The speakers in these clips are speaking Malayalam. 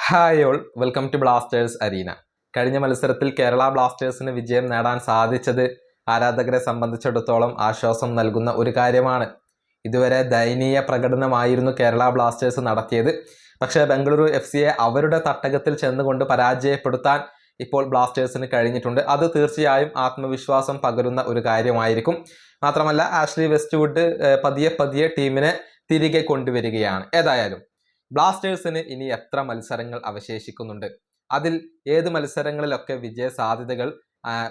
Hi all, welcome to Blasters arena. കഴിഞ്ഞ മത്സരത്തിൽ കേരള ബ്ലാസ്റ്റേഴ്സിന് വിജയം നേടാൻ സാധിച്ചത് ആരാധകരെ സംബന്ധിച്ചിടത്തോളം ആശ്വാസം നൽകുന്ന ഒരു കാര്യമാണ്. ഇതുവരെ ദയനീയ പ്രകടനമായിരുന്നു കേരള ബ്ലാസ്റ്റേഴ്സ് നടത്തിയത്. പക്ഷേ ബംഗളൂരു FCയെ അവരുടെ തട്ടകത്തിൽ ചെന്നുകൊണ്ട് പരാജയപ്പെടുത്താൻ ഇപ്പോൾ ബ്ലാസ്റ്റേഴ്സിന് കഴിഞ്ഞിട്ടുണ്ട്. അത് തീർച്ചയായും ആത്മവിശ്വാസം പകരുന്ന ഒരു കാര്യമായിരിക്കും. മാത്രമല്ല ആഷ്ലി വെസ്റ്റ്വുഡ് പതിയെ ടീമിനെ തിരികെ കൊണ്ടുവരികയാണ്. ഏതായാലും ബ്ലാസ്റ്റേഴ്സിന് ഇനി എത്ര മത്സരങ്ങൾ അവശേഷിക്കുന്നുണ്ട്, അതിൽ ഏത് മത്സരങ്ങളിലൊക്കെ വിജയ സാധ്യതകൾ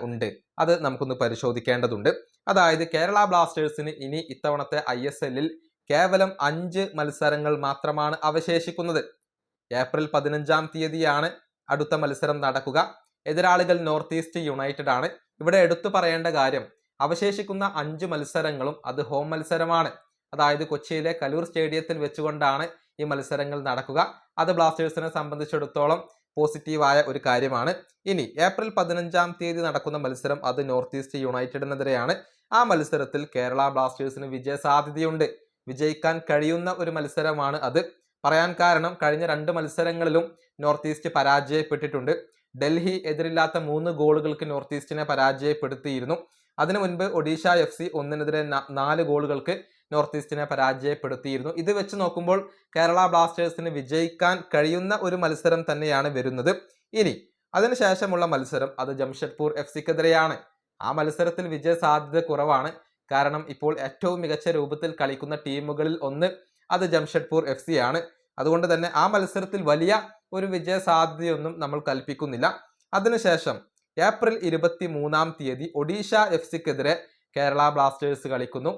ഉണ്ട്, അത് നമുക്കൊന്ന് പരിശോധിക്കേണ്ടതുണ്ട്. അതായത് കേരള ബ്ലാസ്റ്റേഴ്സിന് ഇനി ഇത്തവണത്തെ ISLൽ കേവലം 5 മത്സരങ്ങൾ മാത്രമാണ് അവശേഷിക്കുന്നത്. ഏപ്രിൽ 15-ാം തീയതിയാണ് അടുത്ത മത്സരം നടക്കുക. എതിരാളികൾ നോർത്ത് ഈസ്റ്റ് യുണൈറ്റഡ് ആണ്. ഇവിടെ എടുത്തു പറയേണ്ട കാര്യം, അവശേഷിക്കുന്ന 5 മത്സരങ്ങളും അത് ഹോം മത്സരമാണ്. അതായത് കൊച്ചിയിലെ കലൂർ സ്റ്റേഡിയത്തിൽ വെച്ചുകൊണ്ടാണ് ഈ മത്സരങ്ങൾ നടക്കുക. അത് ബ്ലാസ്റ്റേഴ്സിനെ സംബന്ധിച്ചിടത്തോളം പോസിറ്റീവായ ഒരു കാര്യമാണ്. ഇനി ഏപ്രിൽ 15-ാം തീയതി നടക്കുന്ന മത്സരം അത് നോർത്ത് ഈസ്റ്റ് യുണൈറ്റഡിനെതിരെയാണ്. ആ മത്സരത്തിൽ കേരള ബ്ലാസ്റ്റേഴ്സിന് വിജയ സാധ്യതയുണ്ട്. വിജയിക്കാൻ കഴിയുന്ന ഒരു മത്സരമാണ് അത്. പറയാൻ കാരണം, കഴിഞ്ഞ 2 മത്സരങ്ങളിലും നോർത്ത് ഈസ്റ്റ് പരാജയപ്പെട്ടിട്ടുണ്ട്. ഡൽഹി എതിരില്ലാത്ത 3 ഗോളുകൾക്ക് നോർത്ത് ഈസ്റ്റിനെ പരാജയപ്പെടുത്തിയിരുന്നു. അതിനു മുൻപ് ഒഡീഷ FC 1-നെതിരെ 4 ഗോളുകൾക്ക് നോർത്ത് ഈസ്റ്റിനെ പരാജയപ്പെടുത്തിയിരുന്നു. ഇത് വെച്ച് നോക്കുമ്പോൾ കേരള ബ്ലാസ്റ്റേഴ്സിന് വിജയിക്കാൻ കഴിയുന്ന ഒരു മത്സരം തന്നെയാണ് വരുന്നത്. ഇനി അതിനുശേഷമുള്ള മത്സരം അത് ജംഷഡ്പൂർ FCക്കെതിരെയാണ്. ആ മത്സരത്തിൽ വിജയ സാധ്യത കുറവാണ്. കാരണം ഇപ്പോൾ ഏറ്റവും മികച്ച രൂപത്തിൽ കളിക്കുന്ന ടീമുകളിൽ ഒന്ന് അത് ജംഷഡ്പൂർ FC ആണ്. അതുകൊണ്ട് തന്നെ ആ മത്സരത്തിൽ വലിയ ഒരു വിജയ സാധ്യതയൊന്നും നമ്മൾ കൽപ്പിക്കുന്നില്ല. അതിനുശേഷം ഏപ്രിൽ 23-ാം തീയതി ഒഡീഷ FCക്കെതിരെ കേരള ബ്ലാസ്റ്റേഴ്സ് കളിക്കുന്നു.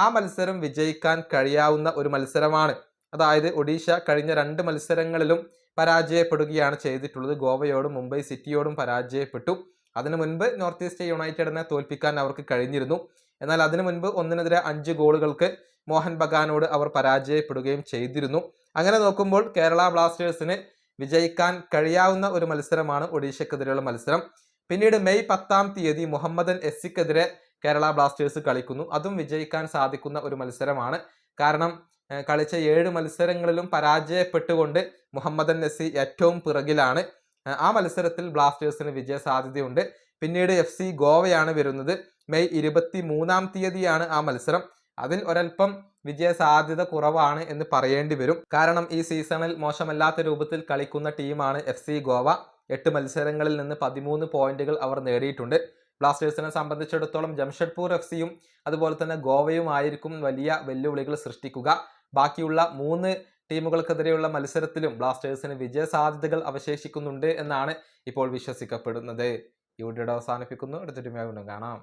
ആ മത്സരം വിജയിക്കാൻ കഴിയാവുന്ന ഒരു മത്സരമാണ്. അതായത് ഒഡീഷ കഴിഞ്ഞ 2 മത്സരങ്ങളിലും പരാജയപ്പെടുകയാണ് ചെയ്തിട്ടുള്ളത്. ഗോവയോടും മുംബൈ സിറ്റിയോടും പരാജയപ്പെട്ടു. അതിനു മുൻപ് നോർത്ത് ഈസ്റ്റ് യുണൈറ്റഡിനെ തോൽപ്പിക്കാൻ അവർക്ക് കഴിഞ്ഞിരുന്നു. എന്നാൽ അതിനു മുൻപ് 1-നെതിരെ 5 ഗോളുകൾക്ക് മോഹൻ ബഗാനോട് അവർ പരാജയപ്പെടുകയും ചെയ്തിരുന്നു. അങ്ങനെ നോക്കുമ്പോൾ കേരള ബ്ലാസ്റ്റേഴ്സിന് വിജയിക്കാൻ കഴിയാവുന്ന ഒരു മത്സരമാണ് ഒഡീഷക്കെതിരെയുള്ള മത്സരം. പിന്നീട് മെയ് 10-ാം തീയതി മുഹമ്മദൻ SCക്കെതിരെ കേരള ബ്ലാസ്റ്റേഴ്സ് കളിക്കുന്നു. അതും വിജയിക്കാൻ സാധിക്കുന്ന ഒരു മത്സരമാണ്. കാരണം കളിച്ച 7 മത്സരങ്ങളിലും പരാജയപ്പെട്ടുകൊണ്ട് മുഹമ്മദൻ SC ഏറ്റവും പിറകിലാണ്. ആ മത്സരത്തിൽ ബ്ലാസ്റ്റേഴ്സിന് വിജയ സാധ്യതയുണ്ട്. പിന്നീട് FC ഗോവയാണ് വരുന്നത്. മെയ് 23-ാം തീയതിയാണ് ആ മത്സരം. അതിൽ ഒരൽപ്പം വിജയ സാധ്യത കുറവാണ് എന്ന് പറയേണ്ടി വരും. കാരണം ഈ സീസണിൽ മോശമല്ലാത്ത രൂപത്തിൽ കളിക്കുന്ന ടീമാണ് FC ഗോവ. 8 മത്സരങ്ങളിൽ നിന്ന് 13 പോയിന്റുകൾ അവർ നേടിയിട്ടുണ്ട്. ബ്ലാസ്റ്റേഴ്സിനെ സംബന്ധിച്ചിടത്തോളം ജംഷഡ്പൂർ FCയും അതുപോലെ തന്നെ ഗോവയും ആയിരിക്കും വലിയ വെല്ലുവിളികൾ സൃഷ്ടിക്കുക. ബാക്കിയുള്ള 3 ടീമുകൾക്കെതിരെയുള്ള മത്സരത്തിലും ബ്ലാസ്റ്റേഴ്സിന് വിജയ സാധ്യതകൾ അവശേഷിക്കുന്നുണ്ട് എന്നാണ് ഇപ്പോൾ വിശ്വസിക്കപ്പെടുന്നത്. ഈ വീഡിയോ അവസാനിപ്പിക്കുന്നു. അടുത്തൊരു വീണ്ടും കാണാം.